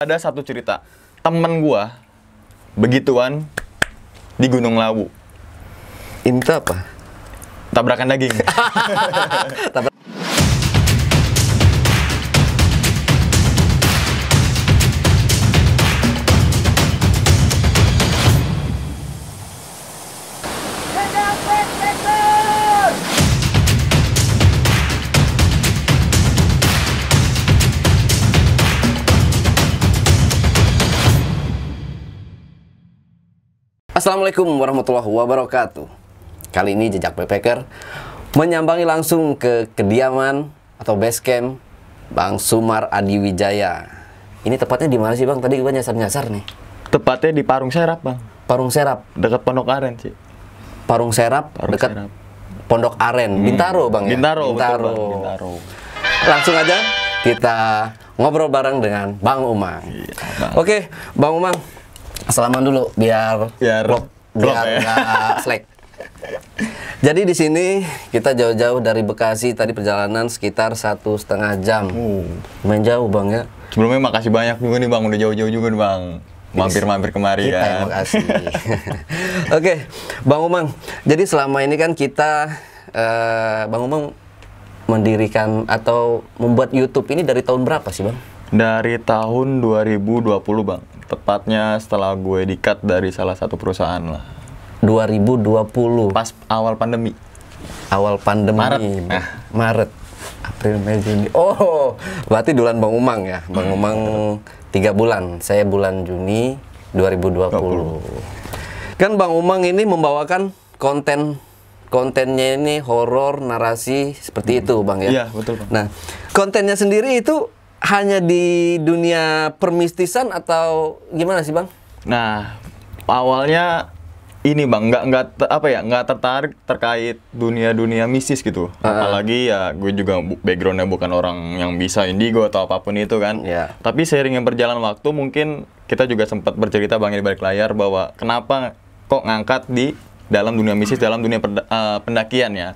Ada satu cerita, temen gua begituan di Gunung Lawu. Ini tuh apa? Tabrakan daging. Assalamualaikum warahmatullahi wabarakatuh. Kali ini Jejak Backpacker menyambangi langsung ke kediaman atau base camp Bang Sumar Adiwijaya. Ini tepatnya di mana sih Bang? Tadi gue nyasar-nyasar nih. Tepatnya di Parung Serap, Bang. Parung Serap. Dekat Pondok Aren sih. Parung Serap, dekat Pondok Aren. Bintaro Bang ya? Bintaro. Betul, Bang. Bintaro. Langsung aja kita ngobrol bareng dengan Bang Umang. Iya, Bang. Oke, Bang Umang. Salaman dulu biar vlog ya. nggak slack. Jadi di sini kita jauh-jauh dari Bekasi, tadi perjalanan sekitar 1,5 jam. Main jauh Bang ya. Sebelumnya makasih banyak juga nih Bang, udah jauh-jauh juga nih Bang. Mampir-mampir kemari Kita kan. yang makasih. Oke, Bang Umang. Jadi selama ini kan kita Bang Umang mendirikan atau membuat YouTube ini dari tahun berapa sih Bang? Dari tahun 2020 Bang. Tepatnya setelah gue di-cut dari salah satu perusahaan lah. 2020. Pas awal pandemi. Awal pandemi. Maret. Maret. April, Mei, Juni. Oh, berarti bulan Bang Umang ya. Bang Umang 3 bulan. Saya bulan Juni 2020. Kan Bang Umang ini membawakan kontennya ini horor, narasi seperti itu Bang ya. Iya, betul Bang. Nah, kontennya sendiri itu hanya di dunia permistisan atau gimana sih Bang? Nah, awalnya ini Bang, nggak tertarik terkait dunia mistis gitu. Apalagi ya gue juga backgroundnya bukan orang yang bisa indigo atau apapun itu kan. Yeah. Tapi seiring yang berjalan waktu mungkin kita juga sempat bercerita Bang di balik layar bahwa kenapa kok ngangkat di dalam dunia mistis, dalam dunia pendakian ya.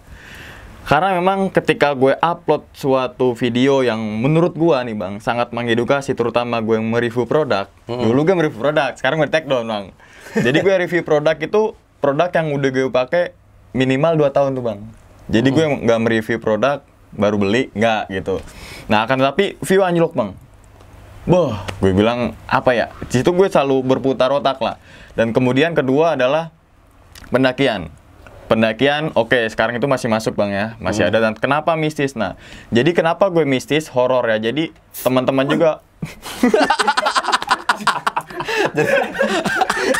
Karena memang ketika gue upload suatu video yang menurut gue nih Bang sangat mengedukasi, terutama gue yang mereview produk. Dulu gue mereview produk, sekarang gue take down Bang. Jadi gue review produk itu produk yang udah gue pakai minimal 2 tahun tuh Bang. Jadi gue nggak mereview produk baru beli, nggak gitu. Nah akan tetapi view anjlok Bang. Boh, gue bilang apa ya? Di situ gue selalu berputar otak lah. Dan kemudian kedua adalah pendakian. Pendakian, oke, sekarang itu masih masuk Bang ya, masih ada. Dan kenapa mistis? Nah, jadi kenapa gue mistis, horor ya? Jadi teman-teman juga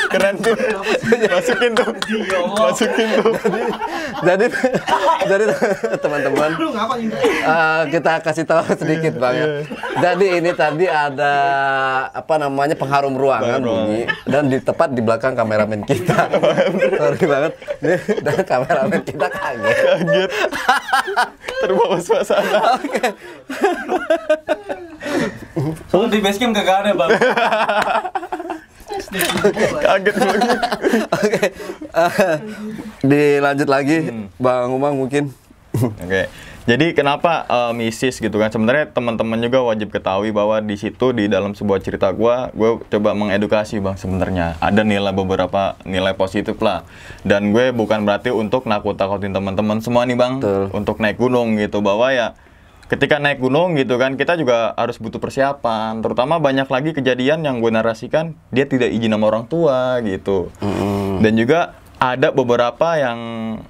keren tuh, masukin tuh. Jadi teman-teman, kita kasih tahu sedikit Bang ya. Jadi ini tadi ada apa namanya pengharum ruangan bunyi dan tepat di belakang kameramen kita. Sorry banget, dan kameramen kita kaget. Terbawa suasana. Oke. Soalnya di basecamp kagak ada Bang. Kaget banget. Oke. Dilanjut lagi Bang Umang mungkin. Oke. Jadi kenapa mistis gitu kan? Sebenarnya teman-teman juga wajib ketahui bahwa di situ di dalam sebuah cerita gue coba mengedukasi Bang sebenarnya. Ada beberapa nilai positif lah. Dan gue bukan berarti untuk nakut-nakutin teman-teman semua nih Bang. Betul. Untuk naik gunung gitu, bahwa ya ketika naik gunung gitu kan kita juga harus butuh persiapan. Terutama banyak lagi kejadian yang gue narasikan dia tidak izin sama orang tua gitu. Dan juga ada beberapa yang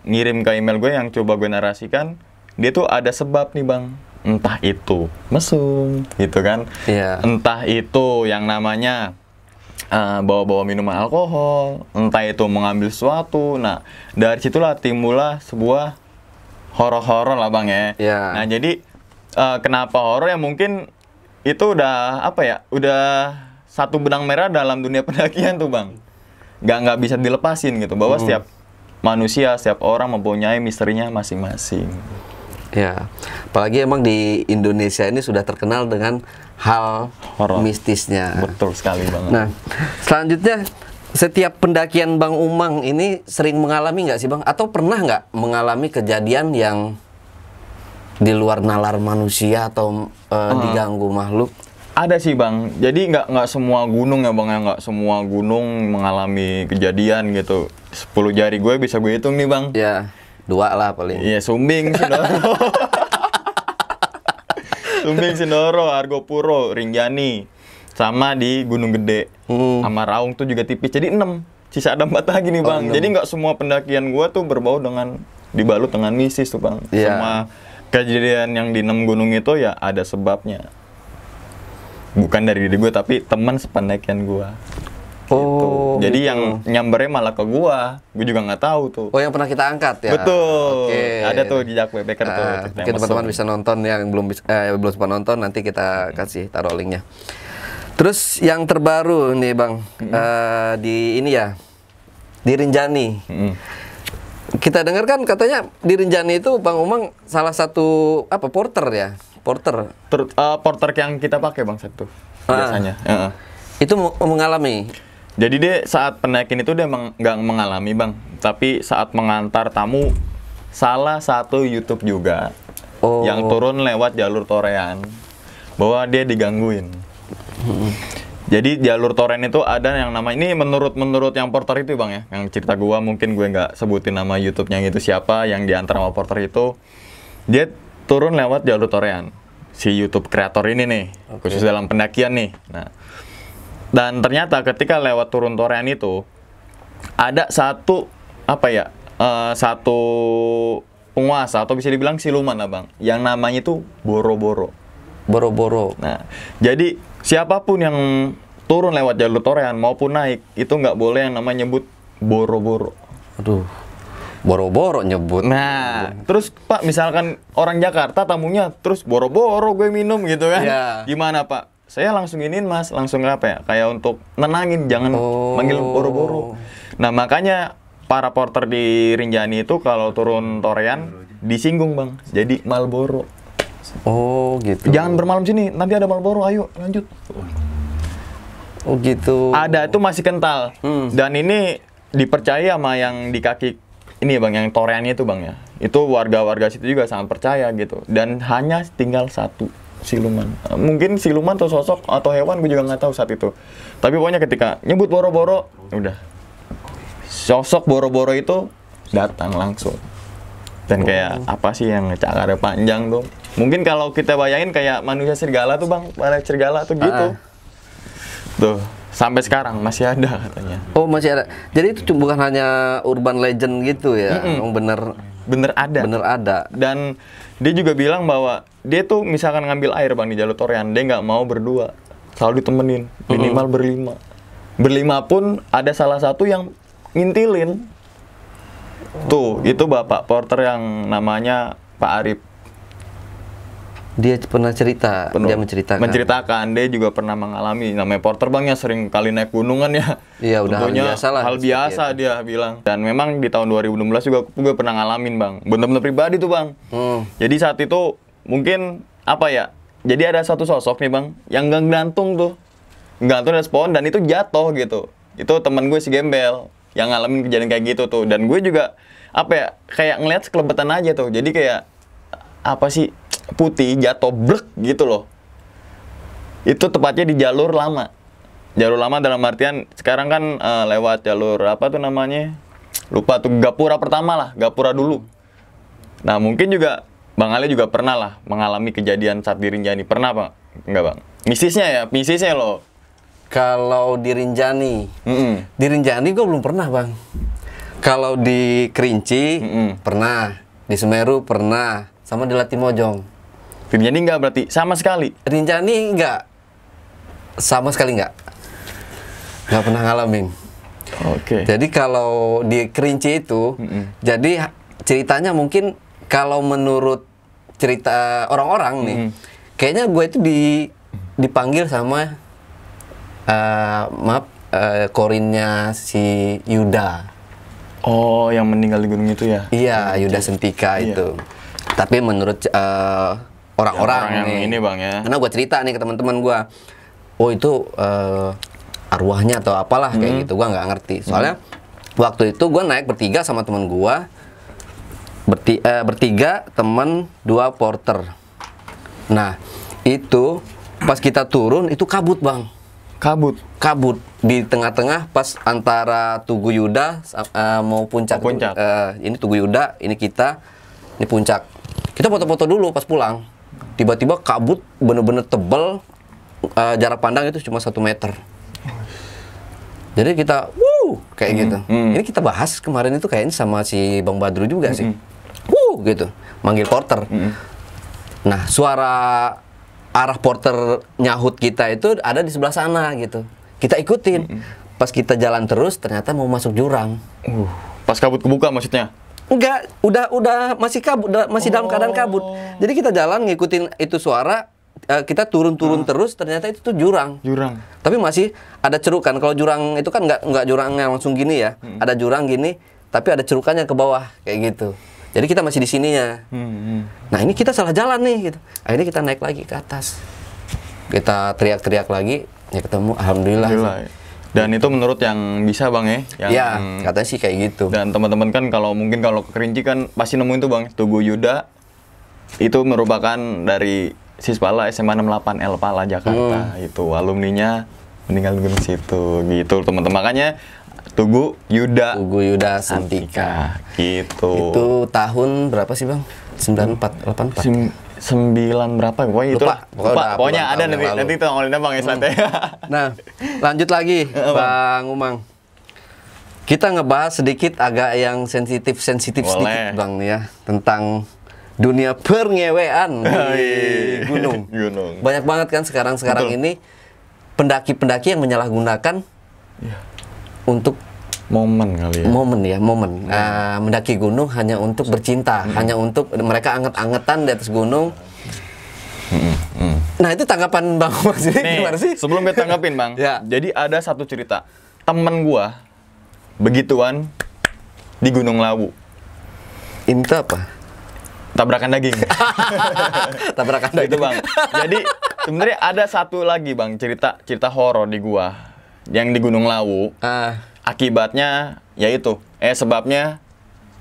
ngirim ke email gue yang coba gue narasikan, dia tuh ada sebab nih Bang. Entah itu mesum gitu kan. Iya. Entah itu yang namanya bawa-bawa minuman alkohol, entah itu mengambil sesuatu. Nah, dari situlah timbullah sebuah horor-horor lah Bang ya. Iya. Nah, jadi kenapa horor ya mungkin itu udah apa ya? Udah satu benang merah dalam dunia pendakian tuh Bang. Nggak bisa dilepasin gitu bahwa setiap manusia, setiap orang mempunyai misterinya masing-masing. Ya, apalagi emang di Indonesia ini sudah terkenal dengan hal Horor. mistisnya. Betul sekali Bang. Nah, selanjutnya setiap pendakian Bang Umang ini sering mengalami nggak sih Bang? Atau pernah nggak mengalami kejadian yang di luar nalar manusia atau diganggu makhluk? Ada sih bang, jadi nggak semua gunung ya bang ya, nggak semua gunung mengalami kejadian gitu. 10 jari gue bisa gue hitung nih bang. Ya, 2 lah paling. Iya, Sumbing, Sindoro. Sumbing, Sindoro, Argopuro, Rinjani, sama di Gunung Gede. Sama Raung tuh juga tipis, jadi 6. Sisa ada 4 lagi nih bang. Jadi nggak semua pendakian gue tuh berbau dengan dibalut dengan mistis tuh bang. Semua kejadian yang di 6 gunung itu ya ada sebabnya. Bukan dari diri gue, tapi teman sependakian gue. Oh, gitu. Jadi yang nyambernya malah ke gue juga nggak tahu tuh. Oh, yang pernah kita angkat ya? Betul. Ada tuh jejak backpacker tuh. Mungkin teman-teman bisa nonton yang belum sempat nonton, nanti kita kasih taruh linknya. Terus yang terbaru nih bang, di ini ya, di Rinjani. Kita dengar kan katanya di Rinjani itu Bang Umang salah satu porter ya? Porter yang kita pakai bang satu biasanya. Itu mengalami. Jadi dia saat penaikin itu dia nggak mengalami bang, tapi saat mengantar tamu salah satu YouTube juga yang turun lewat jalur Torean, bahwa dia digangguin. Jadi jalur Torean itu ada yang namanya, ini menurut yang porter itu bang ya, yang cerita gua, mungkin gue nggak sebutin nama YouTube-nya itu siapa, yang diantar sama porter itu, dia turun lewat jalur Torean, si YouTube kreator ini nih, khusus dalam pendakian nih. Nah, dan ternyata ketika lewat turun Torean itu ada satu satu penguasa atau bisa dibilang siluman lah bang, yang namanya itu Boro-Boro. Boro-Boro. Nah, jadi siapapun yang turun lewat jalur Torean maupun naik itu nggak boleh yang namanya nyebut Boro-Boro. Aduh. Boro-boro nyebut. Nah, terus Pak, misalkan orang Jakarta tamunya terus boro-boro gue minum gitu kan. Gimana Pak? Saya langsung iniin Mas, langsung apa ya? Kayak untuk nenangin, jangan manggil boro-boro. Nah, makanya para porter di Rinjani itu kalau turun Torean disinggung bang, jadi Malboro. Oh gitu. Jangan bermalam sini, nanti ada Malboro, ayo lanjut. Oh gitu. Ada, itu masih kental. Dan ini dipercaya sama yang di kaki ini bang, yang Toreannya itu bang ya, itu warga-warga situ juga sangat percaya gitu. Dan hanya tinggal satu siluman, mungkin siluman atau sosok atau hewan, gue juga nggak tahu saat itu. Tapi pokoknya ketika nyebut Boro-Boro, udah sosok Boro-Boro itu datang langsung. Dan kayak apa sih yang cakarnya panjang tuh? Mungkin kalau kita bayangin kayak manusia serigala tuh bang, para serigala tuh gitu. Tuh. Sampai sekarang masih ada katanya. Oh masih ada. Jadi itu bukan hanya urban legend gitu ya, bener ada. Bener ada. Dan dia juga bilang bahwa dia tuh misalkan ngambil air bang di jalur Torean, dia nggak mau berdua, selalu ditemenin, minimal berlima. Berlima pun ada salah satu yang ngintilin. Tuh, itu bapak porter yang namanya Pak Arif. Dia pernah cerita, dia menceritakan. Dia juga pernah mengalami, namanya porter bang ya, sering kali naik gunungan ya. Iya, udah hal biasa lah. Hal biasa dia bilang. Dan memang di tahun 2016 juga gue pernah ngalamin bang, bener-bener pribadi tuh bang. Jadi saat itu mungkin apa ya, jadi ada satu sosok nih bang, yang gantung tuh, gantung dari pohon dan itu jatuh gitu. Itu teman gue si Gembel yang ngalamin kejadian kayak gitu tuh. Dan gue juga apa ya, kayak ngeliat sekelebetan aja tuh. Jadi kayak apa sih, putih jatuh blek gitu loh. Itu tepatnya di jalur lama. Jalur lama dalam artian sekarang kan lewat jalur apa tuh namanya? Lupa tuh, Gapura pertama lah, Gapura dulu. Nah, mungkin juga Bang Ali juga pernah lah mengalami kejadian saat di Rinjani. Pernah, Pak? Enggak, Bang. Mistisnya loh. Kalau di Rinjani. Di Rinjani gue belum pernah, Bang. Kalau di Kerinci pernah, di Semeru pernah, sama di Latimojong. Rinjani enggak berarti? Sama sekali? Rinjani enggak. Sama sekali enggak. Enggak pernah ngalamin. Oke. Jadi kalau di Kerinci itu, jadi ceritanya mungkin kalau menurut cerita orang-orang nih, kayaknya gue itu dipanggil sama korinnya si Yuda. Oh, yang meninggal di gunung itu ya? Iya, Yuda Sentika itu. Tapi menurut orang-orang yang nih, ini bang ya, karena gue cerita nih ke teman-teman gue, oh itu arwahnya atau apalah kayak gitu, gue nggak ngerti. Soalnya waktu itu gue naik bertiga sama teman gue, bertiga teman, 2 porter. Nah itu Pas kita turun itu kabut bang. Kabut di tengah-tengah pas antara Tugu Yuda mau puncak. Ini Tugu Yuda, ini kita, ini puncak. Kita foto-foto dulu pas pulang. Tiba-tiba kabut bener-bener tebel, jarak pandang itu cuma 1 meter. Jadi kita, kayak gitu. Ini kita bahas kemarin itu kayaknya sama si Bang Badru juga sih. Gitu, manggil porter. Nah, suara arah porter nyahut kita itu ada di sebelah sana gitu. Kita ikutin. Pas kita jalan terus ternyata mau masuk jurang. Pas kabut kebuka maksudnya? Enggak, udah masih kabut, masih dalam keadaan kabut. Jadi kita jalan ngikutin itu suara, kita turun terus ternyata itu tuh jurang. Tapi masih ada cerukan. Kalau jurang itu kan enggak jurangnya langsung gini ya. Ada jurang gini, tapi ada cerukannya ke bawah kayak gitu. Jadi kita masih di sininya. Nah ini kita salah jalan nih gitu. Akhirnya kita naik lagi ke atas. Kita teriak-teriak lagi, ya ketemu. Alhamdulillah. Dan itu menurut yang bisa bang ya? Iya, katanya sih kayak gitu. Dan teman-teman kan kalau mungkin kalau ke Kerinci kan pasti nemuin tuh bang, Tugu Yuda. Itu merupakan dari Sispala SMA 68 El Pala Jakarta. Itu alumninya meninggal di situ. Gitu teman-teman. Makanya Tugu Yuda Santika. Gitu. Itu tahun berapa sih bang? 94, 84. 9 berapa? Pokoknya itu lah. Pokoknya ada nanti itu ngolinnya bang Islandia. Nah, lanjut lagi Bang Umang. Kita ngebahas sedikit agak yang sensitif sedikit bang ya tentang dunia perngewean di gunung. Banyak banget kan sekarang ini pendaki-pendaki yang menyalahgunakan untuk momen kali ya. Momen. Mendaki gunung hanya untuk bercinta, hanya untuk mereka anget-angetan di atas gunung. Nah itu tanggapan Bang Umang sini gimana sih? Sebelum gue tanggapin bang, jadi ada satu cerita temen gua begituan di Gunung Lawu. Ini tuh apa? Tabrakan daging. Tabrakan daging. Itu bang. Jadi sebenarnya ada satu lagi bang cerita horor di gua yang di Gunung Lawu. Akibatnya yaitu sebabnya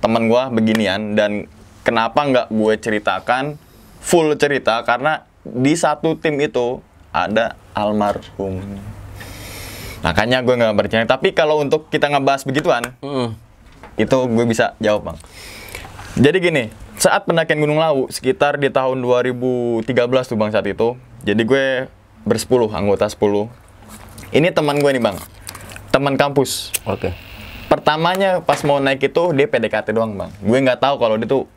teman gua beginian. Dan kenapa nggak gue ceritakan full cerita, karena di satu tim itu ada almarhum. Makanya gue nggak bercerita. Tapi kalau untuk kita ngebahas begituan, itu gue bisa jawab bang. Jadi gini, saat pendakian Gunung Lawu sekitar di tahun 2013 tuh bang saat itu. Jadi gue anggota 10. Ini teman gue nih bang, teman kampus. Pertamanya pas mau naik itu dia PDKT doang bang. Gue nggak tahu kalau dia tuh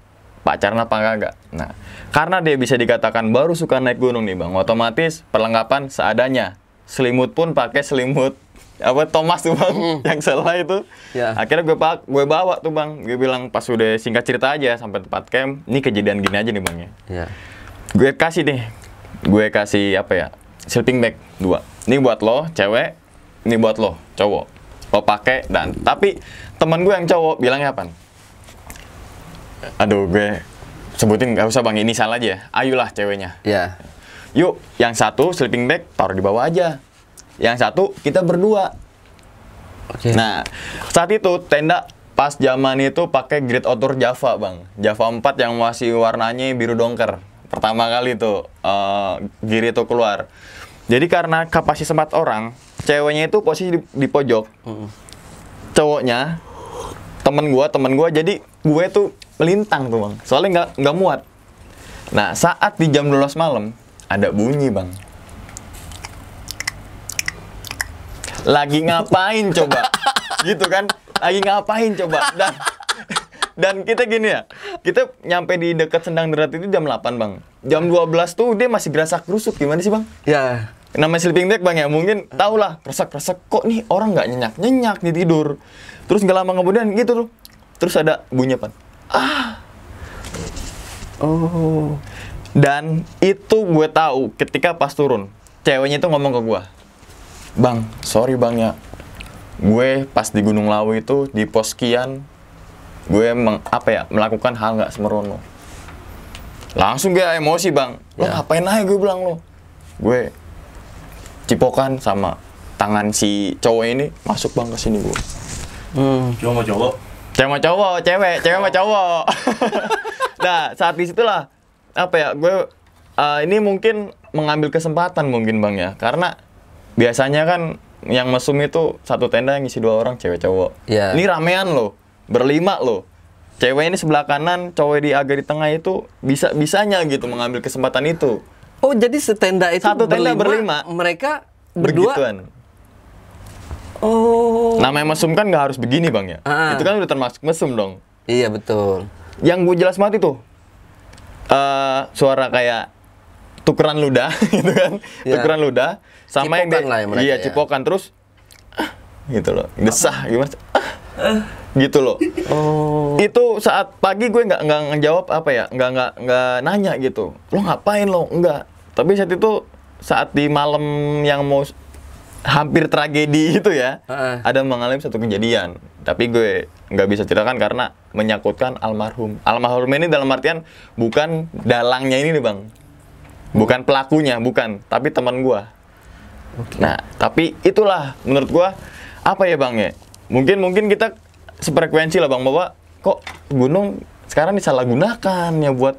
pacaran apa enggak. Nah, karena dia bisa dikatakan baru suka naik gunung nih bang, otomatis perlengkapan seadanya. Selimut pun pakai selimut Thomas tuh bang, yang salah itu. Akhirnya gue bawa tuh bang. Gue bilang pas udah singkat cerita aja sampai tempat camp, ini kejadian gini aja nih bang ya. Gue kasih sleeping bag 2. Ini buat lo cewek, ini buat lo cowok. Lo pakai dan tapi teman gue yang cowok bilangnya apa? Aduh gue sebutin nggak usah bang, ini salah aja ya. Ayulah ceweknya. Yuk, yang satu sleeping bag taruh di bawah aja. Yang satu kita berdua. Nah, saat itu tenda pas zaman itu pakai Great Outdoor Java bang. Java 4 yang masih warnanya biru dongker. Pertama kali tuh gear itu keluar. Jadi karena kapasitas 4 orang, ceweknya itu posisi di pojok. Cowoknya temen gua, jadi gue tuh melintang tuh bang. Soalnya nggak muat. Nah, saat di jam 12 malam ada bunyi bang. Lagi ngapain coba? Gitu kan? Lagi ngapain coba? Dan kita gini ya, kita nyampe di dekat Sendang Derat itu jam 8 bang. Jam 12 tuh dia masih gerasak-gerusuk. Gimana sih bang? Namanya sleeping bag bang ya, mungkin tau lah, resek-resek. Kok nih orang nggak nyenyak nih tidur. Terus nggak lama kemudian gitu tuh. Terus ada bunyi apa? Dan itu gue tahu ketika pas turun, ceweknya itu ngomong ke gue, bang, sorry bang ya, gue pas di Gunung Lawu itu di pos sekian, gue melakukan hal nggak sembrono. Langsung gue emosi bang, lo ngapain aja gue bilang lo. Gue cipokan sama tangan si cowok ini masuk bang ke sini gue. Cowok cowok. Cewek sama cowok. Nah, saat disitulah gue ini mungkin mengambil kesempatan mungkin Bang ya. Karena biasanya kan yang mesum itu satu tenda yang ngisi 2 orang cewek cowok. Iya. Ini ramean loh, berlima loh. Cewek ini sebelah kanan, cowok agak di tengah itu bisa-bisanya gitu mengambil kesempatan itu. Oh, jadi setenda itu Satu tenda berlima. Mereka berdua. Begituan. Oh. Namanya mesum kan nggak harus begini Bang ya. Itu kan udah termasuk mesum dong. Iya, betul. Yang gue jelas banget itu suara kayak tukeran ludah gitu kan. Ya. Tukeran ludah sama Cipokan lah ya mereka ya. cipokan terus gitu loh. Desah gimana? Gitu loh. Oh. Itu saat pagi gue nggak ngejawab apa ya, nggak nanya gitu. Lo ngapain lo? Enggak. Tapi saat di malam yang mau hampir tragedi itu ya, ada mengalami satu kejadian. Tapi gue nggak bisa ceritakan karena menyangkutkan almarhum. Almarhum ini dalam artian bukan dalangnya ini nih Bang, bukan pelakunya, bukan, tapi teman gue. Nah, tapi itulah menurut gue apa ya Bang ya? Mungkin kita sefrekuensi lah Bang, bahwa kok gunung sekarang disalahgunakan ya buat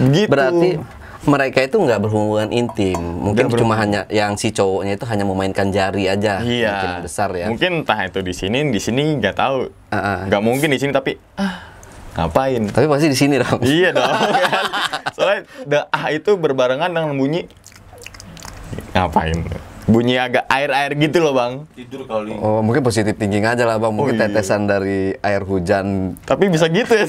gitu. Berarti mereka itu nggak berhubungan intim, mungkin cuma hanya yang si cowoknya itu hanya memainkan jari aja, iya, mungkin besar ya. Mungkin entah itu di sini nggak tahu, nggak mungkin di sini tapi ngapain? Tapi pasti di sini dong. Iya dong, kan? Soalnya itu berbarengan dengan bunyi ngapain? Bunyi agak air gitu loh Bang. Tidur kali. Oh, mungkin positif thinking aja lah Bang, mungkin iya. tetesan dari air hujan. Tapi bisa gitu ya.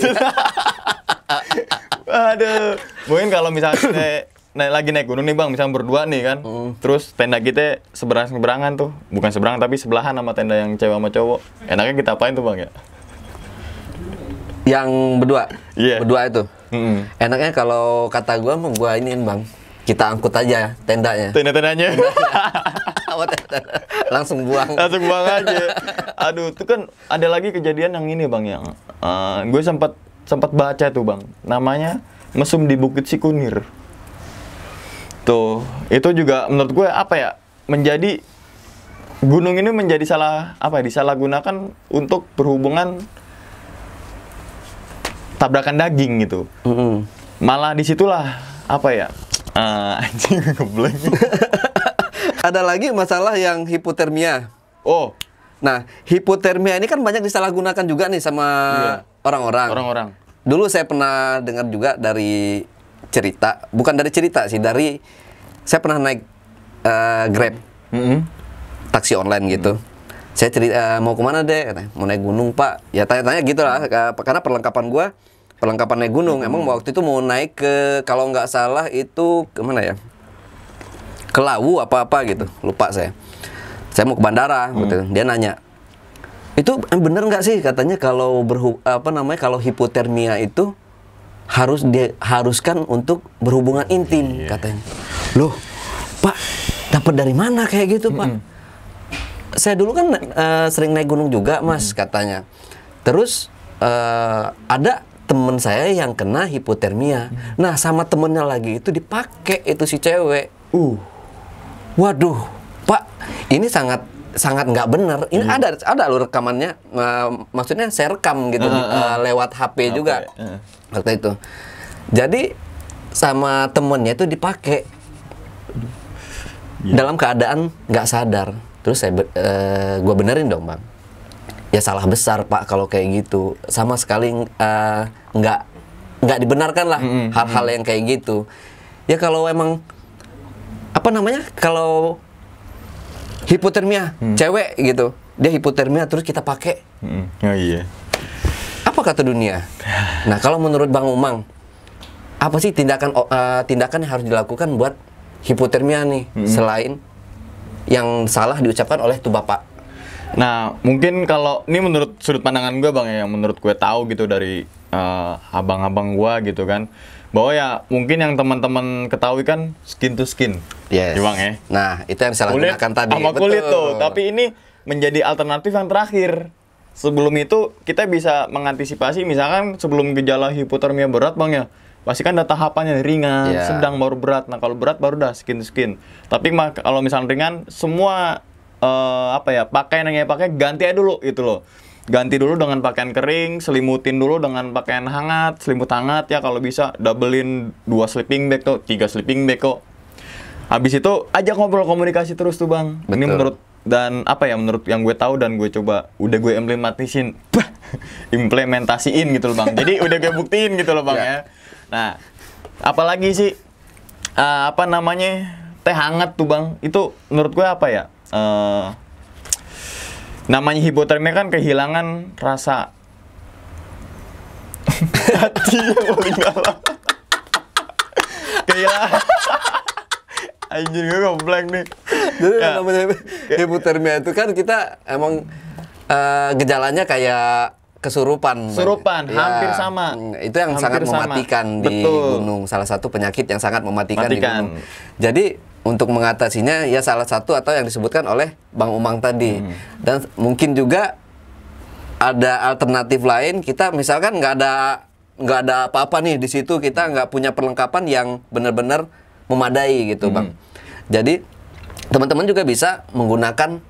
Aduh, mungkin kalau misalnya lagi naik gunung nih Bang, misalnya berdua nih kan, terus tenda kita seberangan tuh, bukan seberangan tapi sebelahan sama tenda yang cewek sama cowok. Enaknya kita apain tuh Bang ya? Yang berdua? Iya. Berdua itu? Enaknya kalau kata gua iniin Bang, kita angkut aja tendanya. Tenda-tendanya. Langsung buang. Langsung buang aja. Aduh, itu kan ada lagi kejadian yang ini Bang yang gue sempat baca tuh Bang. Namanya mesum di Bukit Sikunir. Tuh, itu juga menurut gue apa ya? Menjadi gunung ini menjadi disalahgunakan untuk berhubungan tabrakan daging gitu. Malah disitulah apa ya? Anjing ngeblank. Ada lagi masalah yang hipotermia. Oh. Nah, hipotermia ini kan banyak disalahgunakan juga nih sama orang-orang. Dulu saya pernah dengar juga dari cerita, bukan dari cerita sih, saya pernah naik Grab, taksi online gitu. Saya cerita, mau kemana deh? Katanya, mau naik gunung Pak. Ya tanya-tanya gitu lah, karena perlengkapan naik gunung. Emang waktu itu mau naik ke, kalau nggak salah itu kemana ya? Ke Lawu apa-apa gitu, lupa saya. Saya mau ke bandara, gitu. Dia nanya, itu bener nggak sih katanya kalau kalau hipotermia itu haruskan untuk berhubungan intim katanya. Loh, Pak, dapat dari mana kayak gitu Pak? Saya dulu kan sering naik gunung juga Mas katanya. Terus ada temen saya yang kena hipotermia. Nah sama temennya lagi itu dipakai itu si cewek. Waduh, Pak, ini sangat nggak benar. Ini ada lo rekamannya. Maksudnya saya rekam gitu lewat HP juga waktu itu. Jadi sama temennya itu dipakai dalam keadaan nggak sadar. Terus gue benerin dong Bang. Ya salah besar Pak kalau kayak gitu. Sama sekali nggak dibenarkan lah hal-hal yang kayak gitu. Ya kalau emang kalau hipotermia cewek gitu, dia hipotermia terus kita pakai. Oh iya. Apa kata dunia? Nah kalau menurut Bang Umang, apa sih tindakan yang harus dilakukan buat hipotermia nih selain yang salah diucapkan oleh tuh Bapak? Nah, mungkin kalau ini menurut sudut pandangan gue Bang ya, yang menurut gue tahu gitu dari abang-abang gue gitu kan, bahwa ya mungkin yang teman-teman ketahui kan skin to skin. Yes. Ya, Bang ya. Nah, itu yang disalahgunakan tadi. Sama kulit tuh, tapi ini menjadi alternatif yang terakhir. Sebelum itu kita bisa mengantisipasi, misalkan sebelum gejala hipotermia berat Bang ya, pasti kan ada tahapannya ringan, sedang baru berat. Nah, kalau berat baru dah skin to skin. Tapi kalau misalnya ringan, semua pakaian yang pakai ganti aja dulu gitu loh. ganti dulu dengan pakaian kering, selimutin dulu dengan pakaian hangat, selimut hangat ya kalau bisa, doublein 2 sleeping bag tuh, 3 sleeping bag kok. Habis itu ajak ngobrol, komunikasi terus tuh Bang. Betul. Ini menurut menurut yang gue tahu dan gue coba, udah gue implementasiin gitu loh Bang. Jadi udah gue buktiin gitu loh Bang ya. Nah, apalagi sih teh hangat tuh Bang. Itu menurut gue apa ya? Namanya hipotermia kan kehilangan rasa hati yang paling dalam. Kehilangan. Anjir, gue ngeblank nih. Jadi namanya hipotermia itu kan kita emang gejalanya kayak kesurupan. Kesurupan, hampir sama. Itu yang sangat mematikan di gunung. Salah satu penyakit yang sangat mematikan di gunung. Jadi untuk mengatasinya ya salah satu atau yang disebutkan oleh Bang Umang tadi. Dan mungkin juga ada alternatif lain. Kita misalkan nggak ada apa-apa nih di situ, kita nggak punya perlengkapan yang benar-benar memadai gitu Bang. Jadi teman-teman juga bisa menggunakan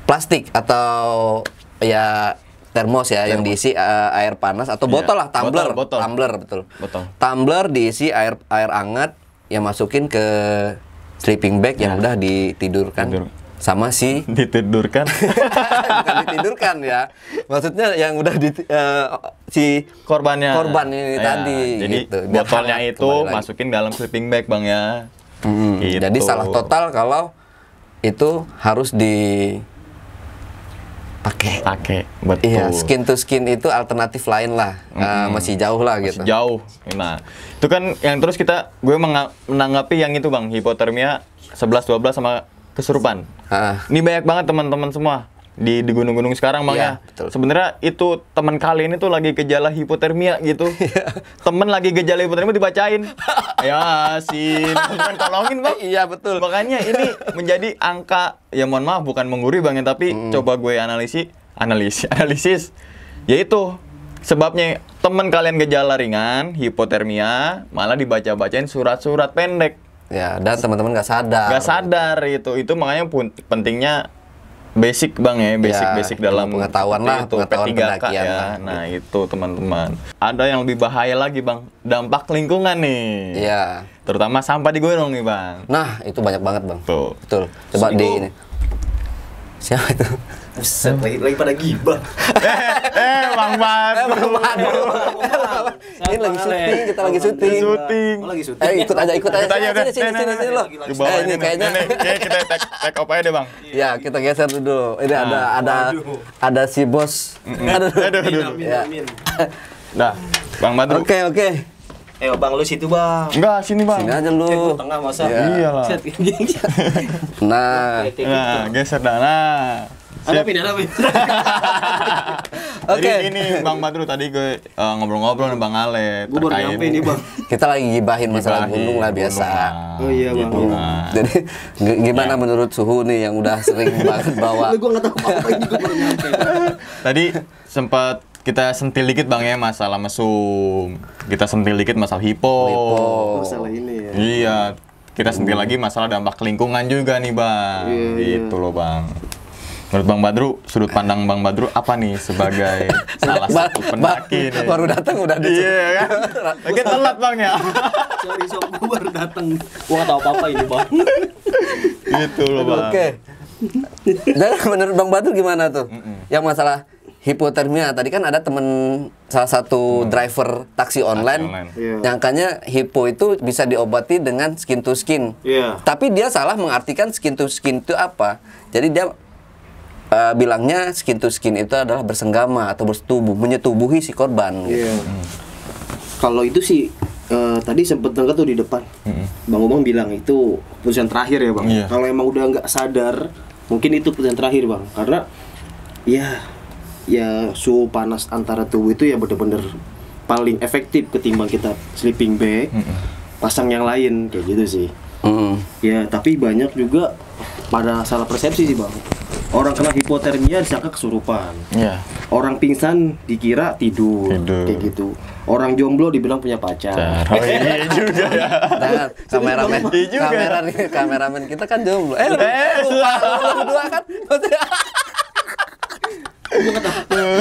plastik atau ya termos ya yang diisi air panas atau botol lah, tumbler, betul. Tumbler diisi air hangat yang masukin ke sleeping bag yang udah ditidurkan sama si ditidurkan. Bukan ditidurkan ya. Maksudnya yang udah si korban ini tadi. Jadi gitu. botolnya itu masukin dalam sleeping bag Bang ya. Gitu. Jadi salah total kalau itu harus pakai. Betul. Iya, skin to skin itu alternatif lain lah. Masih jauh lah gitu. Masih jauh. Nah, itu kan yang terus gue menanggapi yang itu Bang, hipotermia 11-12 sama kesurupan. Ini banyak banget teman-teman semua di gunung-gunung sekarang Bang ya. Sebenarnya itu teman kalian itu lagi gejala hipotermia gitu. Temen lagi gejala hipotermia dibacain. Yasin, bukan tolongin Bang. Iya betul. Makanya ini menjadi angka, ya mohon maaf bukan menggurui Bang ya, tapi coba gue analisis. Yaitu sebabnya temen kalian gejala ringan, hipotermia, malah dibaca-bacain surat-surat pendek. Ya, dan teman-teman nggak sadar. Nggak sadar itu makanya pentingnya basic Bang ya, basic dalam pengetahuan lah, pengetahuan pendakian ya. lah. Nah, itu teman-teman. Ada yang lebih bahaya lagi Bang, dampak lingkungan nih. Iya. Terutama sampah di gunung nih Bang. Nah, itu banyak banget Bang. Tuh. Betul. Coba di ini. Siapa itu? Buset, lagi pada gibah. Bang Badru. Ini lagi syuting, kita lagi syuting. Oh, lagi syuting. Ikut aja. Sini lo. Ini kayaknya kita take off aja deh Bang. Ya, kita geser dulu. Ini ada si bos. Aduh. Ya. Nah, Bang Badru. Oke. Bang lu situ Bang. Enggak, sini Bang. Sini aja lu. Tengah masa. Iyalah. Nah, geser dah. Nah. Ada pindah. Jadi ini Bang Badru tadi gue ngobrol-ngobrol dengan Bang Ale. Gue baru nyampe nih Bang. Kita lagi gibahin masalah gunung lah biasa. Oh iya Bang. Gitu. Jadi gimana menurut Suhu nih yang udah sering banget bawa? Gue nggak tahu apa ini, gue baru nyampe. Tadi sempat kita sentil dikit Bang ya masalah mesum. Kita sentil dikit masalah hipo. Masalah ini ya. Iya. Kita sentil lagi masalah dampak lingkungan juga nih Bang. Iya. Gitu loh Bang. Menurut Bang Badru, sudut pandang Bang Badru apa nih sebagai salah satu pendaki nih? Baru datang udah ada. Iya kan? Lagi telat Bang ya. Sorry sob, gue baru datang. Gue nggak tahu apa-apa ini Bang. Gitu loh Bang. Oke. Jadi menurut Bang Badru gimana tuh? Yang masalah hipotermia tadi kan ada temen salah satu driver taksi online. Iya. Nyangkanya hipo itu bisa diobati dengan skin to skin. Iya. Tapi dia salah mengartikan skin to skin itu apa. Jadi dia bilangnya skin to skin itu adalah bersenggama atau bersetubuh, menyetubuhi si korban. Gitu. Iya. Kalau itu sih tadi sempet dengar tuh di depan. Bang Umang bilang itu putusan terakhir ya Bang. Iya. Kalau emang udah nggak sadar, mungkin itu putusan terakhir Bang. Karena ya suhu panas antara tubuh itu ya bener-bener paling efektif ketimbang kita sleeping bag, pasang yang lain kayak gitu sih. Ya tapi banyak juga pada salah persepsi sih Bang. Orang kena hipotermia disangka kesurupan. Iya. Orang pingsan dikira tidur. Kayak gitu. Orang jomblo dibilang punya pacar. Oh iya juga ya. Nah, kameramen kita kan jomblo. Lu berdua kan?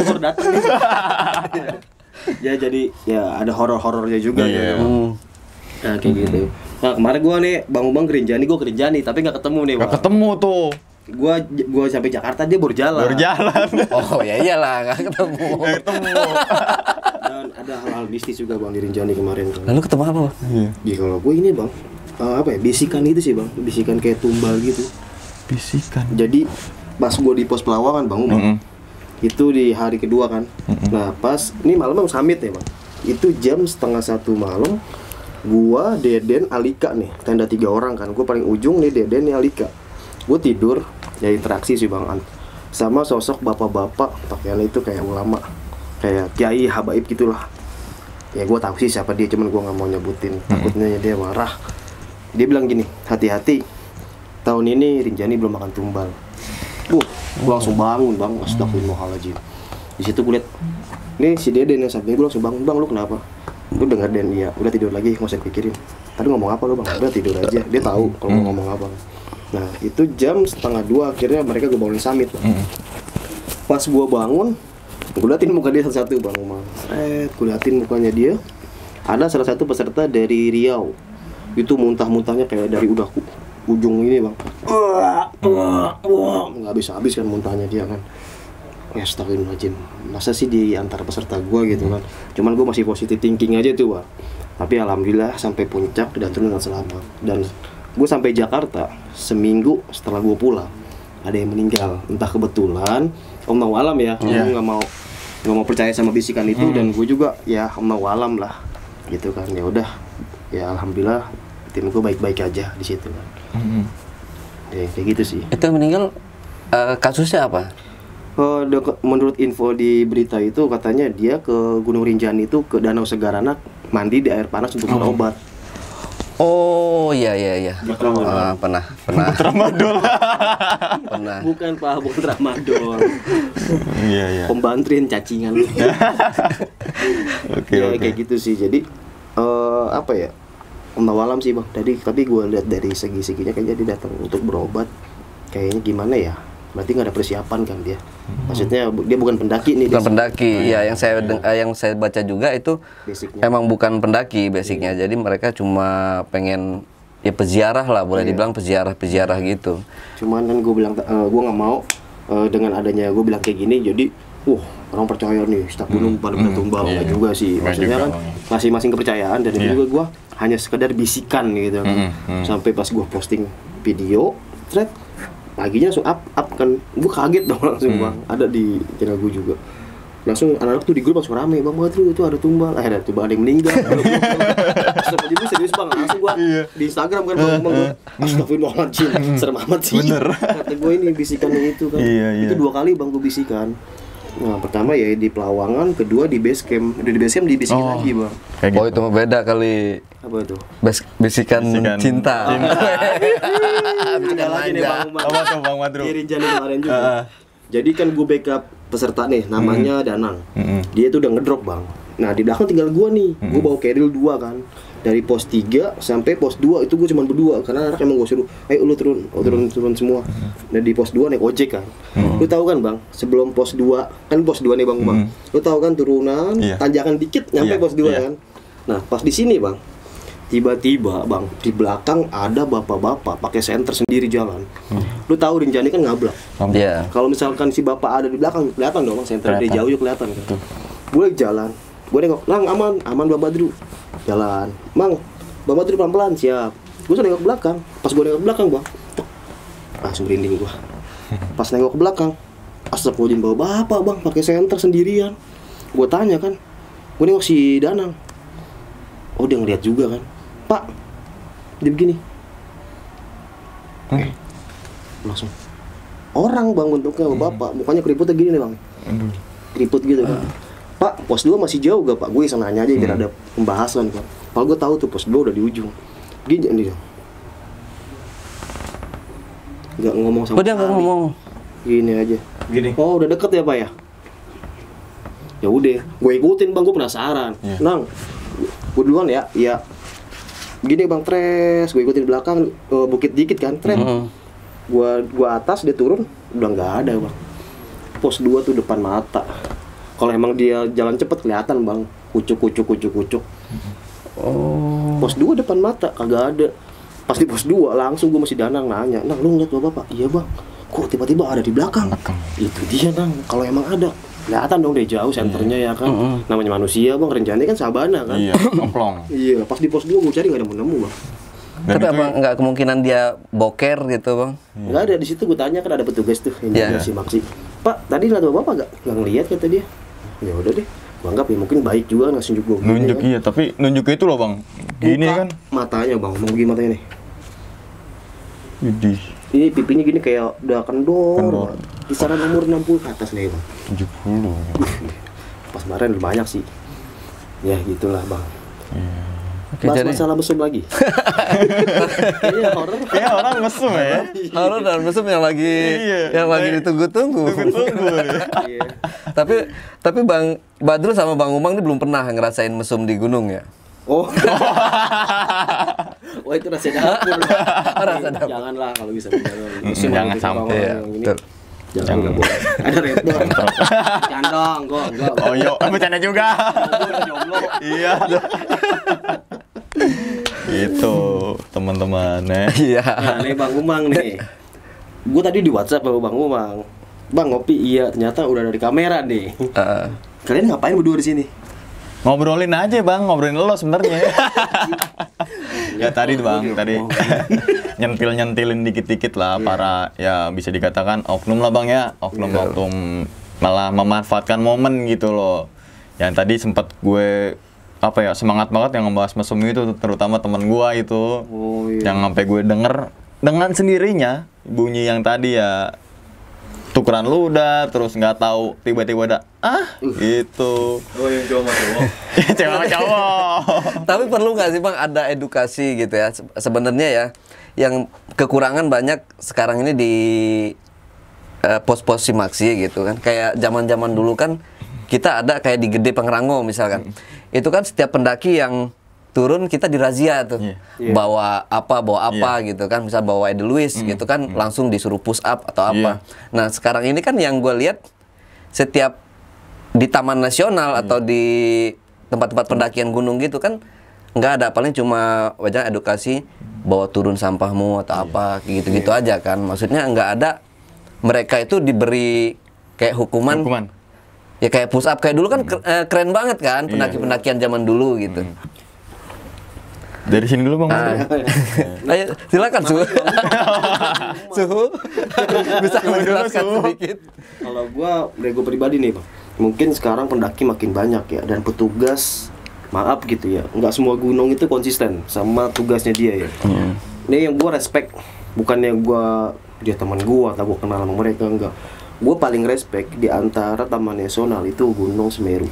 baru datang nih. Ya jadi ya ada horor-horornya juga Iya. gitu. Nah kayak gitu. Nah kemarin gua nih Bang Ubang ke Rinjani, gua ke Rinjani tapi nggak ketemu nih. Gak Bang. ketemu tuh. Gua sampai Jakarta dia baru jalan. Baru jalan. Oh ya iyalah nggak ketemu. Gak ketemu. Dan ada hal-hal mistis juga Bang di Rinjani kemarin kan. Lalu ketemu apa? Iya. Ya kalau gue ini Bang, apa ya, bisikan itu sih Bang, bisikan kayak tumbal gitu. Bisikan. Jadi pas gue di pos Pelawangan Bang Umar, itu di hari kedua kan. Nah pas ini malam mau summit ya Bang, itu jam 12:30 malam. Gua, Deden, Alika nih, tenda 3 orang kan. Gue paling ujung nih, Deden nih, Alika. Gue tidur, ya interaksi sih Bang, sama sosok bapak-bapak pakaian itu kayak ulama, kayak kiai habaib gitulah. Ya gue tahu sih siapa dia, cuman gue nggak mau nyebutin, takutnya dia marah. Dia bilang gini, hati-hati, tahun ini Rinjani belum makan tumbal. Gue langsung bangun Bang, astagfirullahaladzim. Di situ gue liat, nih si Deden yang samping gue langsung bangun, Bang lu kenapa? Lu denger Den, iya, udah tidur lagi, nggak usah pikirin. Tadi ngomong apa lu Bang? Udah tidur aja, dia tahu kalau mau ngomong apa. Nah itu jam 1:30 akhirnya mereka gue bangunin summit Bang. Pas gue bangun, gue liatin muka dia satu-satu Bang Umar. Gue liatin mukanya dia. Ada salah satu peserta dari Riau. Itu muntah-muntahnya kayak dari ujung ini Bang. Nggak habis-habis kan muntahnya dia kan. Ya astagfirullahaladzim. Masa sih di antara peserta gue gitu kan. Cuman gue masih positive thinking aja tuh Bang. Tapi alhamdulillah sampai puncak dan turun dengan selamat. Dan gue sampai Jakarta seminggu setelah gue pulang. Ada yang meninggal. Entah kebetulan Allahu alam ya, gue nggak mau percaya sama bisikan itu dan gue juga ya Allahu alam lah, gitu kan. Ya udah, ya alhamdulillah tim gue baik-baik aja di situ kan. Ya, kayak gitu sih. Itu yang meninggal kasusnya apa? Menurut info di berita itu katanya dia ke Gunung Rinjani itu ke Danau Segaranak mandi di air panas untuk berobat. Oh iya. Pernah. Tramadol. Pernah. Bukan Pak, bukan tramadol. Iya. Pembantrin cacingan. Oke. Kayak gitu sih. Jadi apa ya? Alam sih Bang. Tapi gue lihat dari segi-seginya kayaknya dia datang untuk berobat. Kayaknya gimana ya? Berarti nggak ada persiapan kan dia. Maksudnya dia bukan pendaki nih. Bukan pendaki. Ya yang saya baca juga itu basicnya. Emang bukan pendaki basicnya. Jadi mereka cuma pengen ya peziarah lah, boleh dibilang peziarah gitu. Cuman kan gue bilang gue nggak mau dengan adanya gue bilang kayak gini jadi orang percaya nih setiap gunung pada tumbal. Nggak juga sih. Maksudnya kan masing-masing kepercayaan dan itu juga gue hanya sekedar bisikan gitu kan. Sampai pas gue posting video thread paginya langsung up kan, gue kaget dong langsung Bang, ada di channel gue juga langsung anak-anak tuh di grup langsung rame, Bang Badru itu ada tumbal, ada yang meninggal. Jadi serius Bang, langsung gue di Instagram kan Bang gue, astagfirullahaladzim, serem amat sih. Kata gue ini bisikan itu kan, itu 2 kali Bang gue bisikan. Nah pertama ya di Pelawangan, kedua di base camp. Udah di base camp dibisikin lagi Bang. Oh itu mah beda kali. Apa itu? Bisikan cinta. Ada lagi nih Bang Umar. Apa tuh Bang Badru? Di Rinjani kemarin juga. Jadi kan gue backup peserta nih, namanya Danang. Dia tuh udah ngedrop Bang. Nah di belakang tinggal gue nih. Gue bawa keril 2 kan. Dari pos 3 sampai pos 2 itu gue cuma berdua karena anak emang gue suruh, ayo lu turun semua. Nah di pos 2 naik ojek kan. Lu tahu kan Bang, sebelum pos 2 kan pos 2 nih Bang Bang. Lu tahu kan turunan, tanjakan dikit nyampe pos 2 kan. Nah pas di sini Bang, tiba-tiba Bang di belakang ada bapak-bapak pakai senter sendiri jalan. Lu tahu Rinjani kan ngablak. Kalau misalkan si bapak ada di belakang kelihatan dong Bang, senter dari jauh ya kelihatan kan. Gue jalan, gue nengok, Lang aman Bang Badru. Jalan, Bang Badru pelan-pelan, siap. Gue nengok ke belakang, pas gue nengok ke belakang Bang, langsung merinding gue. Pas nengok ke belakang, astagfirullahaladzim bawa bapak Bang, pakai senter sendirian. Gue tanya kan, gue nengok si Danang. Oh dia ngeliat juga kan, Pak, dia begini. Langsung orang Bang bentuknya bapak, mukanya keriputnya gini nih Bang. Keriput gitu kan. Pak, pos 2 masih jauh gak Pak? Gue iseng nanya aja biar ada pembahasan kan. Kalau gue tahu tuh pos 2 udah di ujung. Gini dia. Gak ngomong sama dia nggak ngomong. Gini aja. Gini. Oh udah deket ya Pak ya? Ya udah, gue ikutin Bang, gue penasaran. Nang, gue duluan ya. Iya. Gini Bang, tres. Gue ikutin belakang bukit dikit kan, tren. Gua atas dia turun, udah nggak ada Bang. Pos 2 tuh depan mata. Kalau emang dia jalan cepet kelihatan bang, kucuk. Pos 2 depan mata kagak ada. Pas di pos 2 langsung gue masih danang nanya, "Nang, lu ngeliat bapak?" "Iya bang." "Kok tiba-tiba ada di belakang?" Itu dia Nang, kalau emang ada kelihatan dong deh jauh senternya ya kan. Namanya manusia bang, rencananya kan sabana kan. Iya, oplong. Iya, pas di pos 2 gue cari nggak ada nemu bang. Dan Tapi itu apa nggak kemungkinan dia boker gitu bang? Nggak ada. Di situ gue tanya kan ada petugas tuh yang Iya. jaga si Maksi. "Pak, tadi lihat bapak nggak ngelihat?" kata dia. Ya udah deh, gue anggap ya mungkin baik juga ngasih nunjuk gue. nunjuk iya, tapi nunjuk itu loh bang. Gini kan. Matanya bang, mau gini matanya nih. Widih, Ini pipinya gini kayak udah kendor. Kendor. Kisaran umur 60 ke atas nih bang. 70. Pas kemarin lebih banyak sih. Ya gitulah bang. Oke, Bahas jadi masalah mesum lagi. Kayaknya horor. Kayak orang mesum ya. horor dan mesum yang lagi Iya. ditunggu-tunggu. Tunggu. Iya. tapi Bang Badrul sama Bang Umang ini belum pernah ngerasain mesum di gunung ya? Oh. Wah itu rasa dapur. Rasa dapur. Janganlah kalau bisa Jangan sampai, ya, betul. Jangan nggak boleh. Ada red dong. Candong, enggak. Oh yo, bercanda juga. Jomblo. Iya. Itu teman-teman ya. Iya. Nah, nih Bang Umang nih. Gue tadi di WhatsApp sama Bang Umang. "Bang ngopi." "Iya." Ternyata udah dari kamera nih. Kalian ngapain berdua di sini? Ngobrolin aja bang, ngobrolin lo sebenarnya. Ya tadi bang, tadi nyentilin dikit-dikit lah para ya bisa dikatakan oknum lah bang ya, oknum malah memanfaatkan momen gitu loh. Yang tadi sempat gue semangat banget yang ngebahas mesum itu, terutama teman gue itu, Oh iya. yang sampai gue denger dengan sendirinya bunyi yang tadi ya. Tukeran ludah, terus nggak tahu tiba-tiba ada gitu. Oh yang cowok. Cewek sama cowok. Tapi perlu nggak sih Bang ada edukasi gitu ya? Sebenarnya ya, yang kekurangan banyak sekarang ini di pos-pos Simaksi gitu kan. Kayak zaman-zaman dulu kan kita ada kayak di Gede Pangrango misalkan. Itu kan setiap pendaki yang turun kita dirazia tuh. Bawa apa gitu kan. Misal bawa Edelweiss gitu kan langsung disuruh push up atau apa. Nah, sekarang ini kan yang gue lihat setiap di Taman Nasional atau di tempat-tempat pendakian gunung gitu kan nggak ada, paling cuma wajah edukasi bawa turun sampahmu atau apa gitu-gitu aja kan. Maksudnya nggak ada mereka itu diberi kayak hukuman. Ya kayak push up kayak dulu kan keren banget kan pendaki-pendakian zaman dulu gitu. Dari sini dulu bang. Ayo silakan Suhu bisa menjelaskan sedikit. Kalau dari gue pribadi nih bang, mungkin sekarang pendaki makin banyak ya, dan petugas maaf gitu ya, nggak semua gunung itu konsisten sama tugasnya dia ya. Ini yang gue respect, bukannya dia teman gue atau gue kenal sama mereka, enggak. Gue paling respect di antara Taman Nasional itu Gunung Semeru.